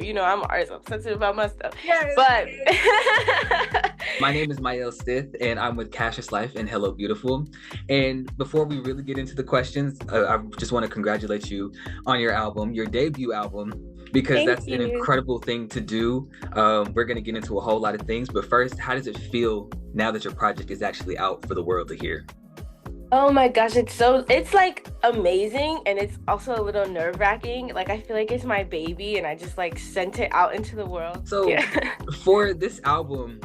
You know, I'm always obsessive about my stuff. Yes. But My name is Mael Stith, and I'm with Cassius Life and Hello Beautiful. And before we really get into the questions, I just want to congratulate you on your album, your debut album, because Thank that's you. an incredible thing to do. We're going to get into a whole lot of things, but first, how does it feel now that your project is actually out for the world to hear? Oh my gosh, it's like amazing, and it's also a little nerve-wracking. Like, I feel like it's my baby and I just like sent it out into the world. So Yeah. for this album,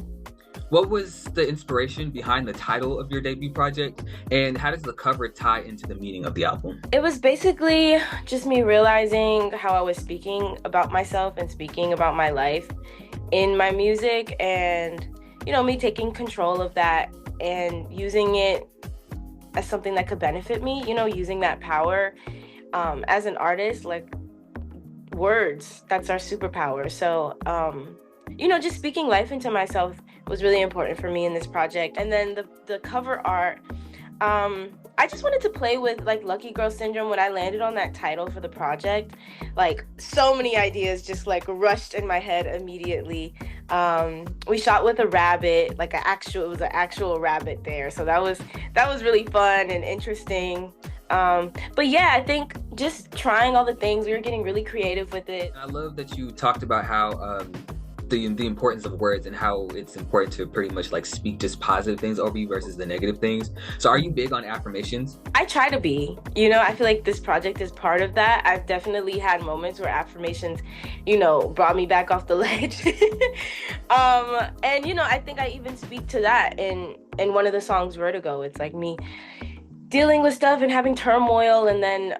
what was the inspiration behind the title of your debut project, and how does the cover tie into the meaning of the album? It was basically just me realizing how I was speaking about myself and speaking about my life in my music, and me taking control of that and using it as something that could benefit me, using that power as an artist. Like, words, that's our superpower. So just speaking life into myself was really important for me in this project. And then the cover art, I just wanted to play with like Lucky Girl Syndrome. When I landed on that title for the project, like so many ideas just like rushed in my head immediately. We shot with a rabbit, like it was an actual rabbit there. So that was really fun and interesting. But yeah, I think just trying all the things, we were getting really creative with it. I love that you talked about how the importance of words and how it's important to pretty much like speak just positive things over you versus the negative things. So are you big on affirmations? I try to be. I feel like this project is part of that. I've definitely had moments where affirmations, brought me back off the ledge. And I think I even speak to that in one of the songs, Vertigo. It's like me dealing with stuff and having turmoil, and then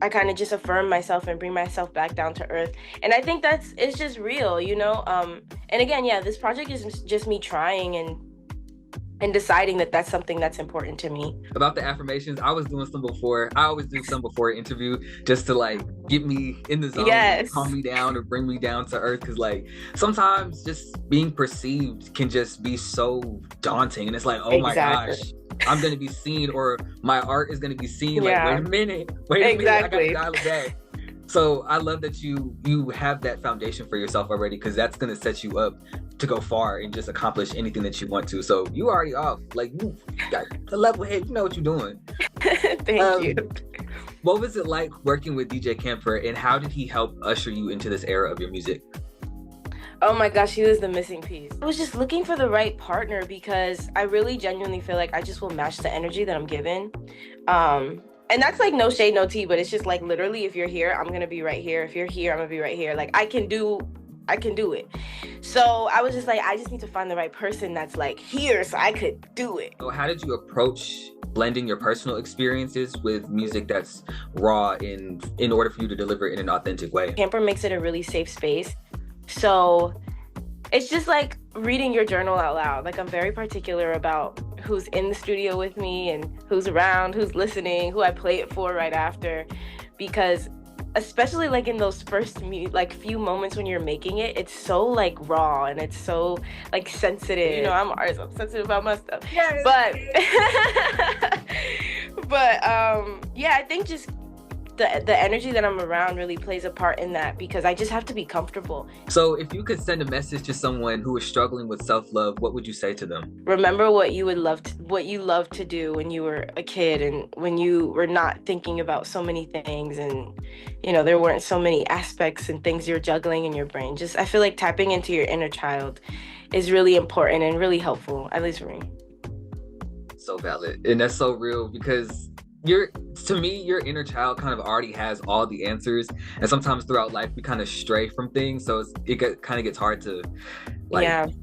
I kind of just affirm myself and bring myself back down to earth. And I think it's just real, And again, yeah, this project is just me trying and deciding that that's something that's important to me. About the affirmations, I was doing some before. I always do some before an interview just to like get me in the zone, Yes. calm me down or bring me down to earth. Cause like sometimes just being perceived can just be so daunting. And it's like, oh my gosh, I'm going to be seen, or my art is going to be seen. Yeah. Like, wait a minute, I got to dial it back. So I love that you have that foundation for yourself already, because that's going to set you up to go far and just accomplish anything that you want to. So you already off, like you got the level head, you know what you're doing. Thank you. What was it like working with DJ Camper, and how did he help usher you into this era of your music? Oh my gosh, he was the missing piece. I was just looking for the right partner, because I really genuinely feel like I just will match the energy that I'm given. And that's like no shade, no tea, but it's just like literally, if you're here, I'm gonna be right here. If you're here, I'm gonna be right here. Like I can do it. So I was just like, I just need to find the right person that's like here so I could do it. So how did you approach blending your personal experiences with music that's raw in order for you to deliver it in an authentic way? Camper makes it a really safe space. So it's just like reading your journal out loud. Like, I'm very particular about who's in the studio with me and who's around, who's listening, who I play it for right after, because especially like in those first few moments when you're making it, it's so like raw and it's so like sensitive. I'm always obsessive about my stuff. Yes. But yeah, I think just the energy that I'm around really plays a part in that, because I just have to be comfortable. So if you could send a message to someone who is struggling with self-love, what would you say to them? Remember what you loved to do when you were a kid, and when you were not thinking about so many things, and there weren't so many aspects and things you're juggling in your brain. Just, I feel like tapping into your inner child is really important and really helpful, at least for me. So valid. And that's so real, because your inner child kind of already has all the answers, and sometimes throughout life we kind of stray from things, so it kind of gets hard to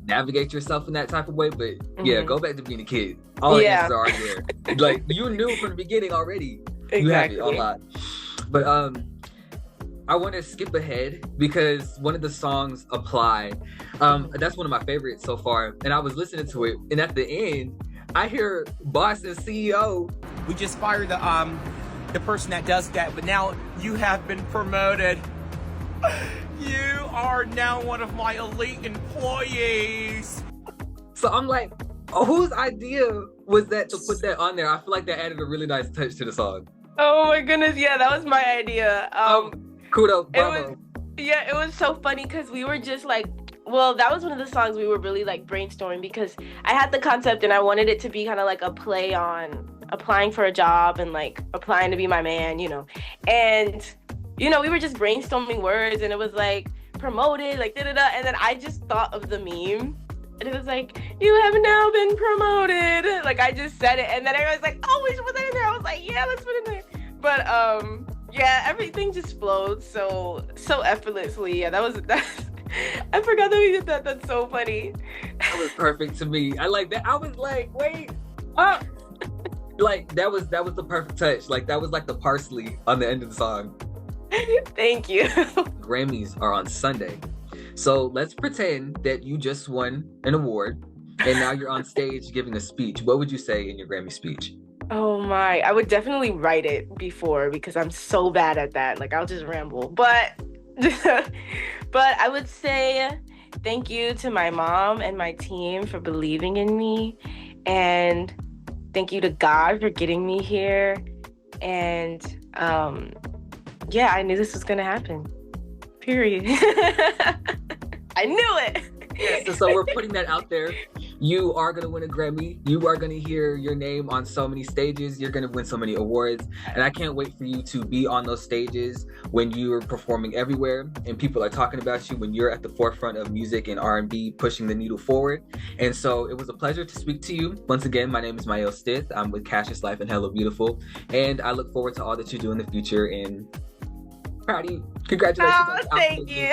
navigate yourself in that type of way. But yeah, go back to being a kid. All the answers are already there. Like, you knew from the beginning already. Exactly. You have it a lot. But I want to skip ahead, because one of the songs, Apply, that's one of my favorites so far, and I was listening to it, and at the end I hear boss and CEO. We just fired the person that does that, but now you have been promoted. You are now one of my elite employees. So I'm like, whose idea was that to put that on there? I feel like that added a really nice touch to the song. Oh my goodness, yeah, that was my idea. Kudos, bravo. Yeah, it was so funny because we were just like, well, that was one of the songs we were really like brainstorming because I had the concept and I wanted it to be kind of like a play on applying for a job and like applying to be my man, you know. And, you know, we were just brainstorming words and it was like promoted, like da da da. And then I just thought of the meme. And it was like, you have now been promoted. Like I just said it. And then I was like, oh, we should put that in there. I was like, yeah, let's put it in there. But yeah, everything just flowed so effortlessly. Yeah, that I forgot that we did that. That's so funny. That was perfect to me. I like that. I was like, wait, oh, like that was the perfect touch. Like that was like the parsley on the end of the song. Thank you. Grammys are on Sunday. So let's pretend that you just won an award and now you're on stage giving a speech. What would you say in your Grammy speech? Oh my, I would definitely write it before because I'm so bad at that. Like I'll just ramble. But but I would say thank you to my mom and my team for believing in me, and thank you to God for getting me here. And yeah, I knew this was gonna happen. Period. I knew it. Yes, so we're putting that out there. You are going to win a Grammy. You are going to hear your name on so many stages. You're going to win so many awards. And I can't wait for you to be on those stages when you're performing everywhere and people are talking about you, when you're at the forefront of music and R&B, pushing the needle forward. And so it was a pleasure to speak to you. Once again, my name is Mayo Stith. I'm with Cassius Life and Hello Beautiful. And I look forward to all that you do in the future. And proud of you. Congratulations. Oh, thank you.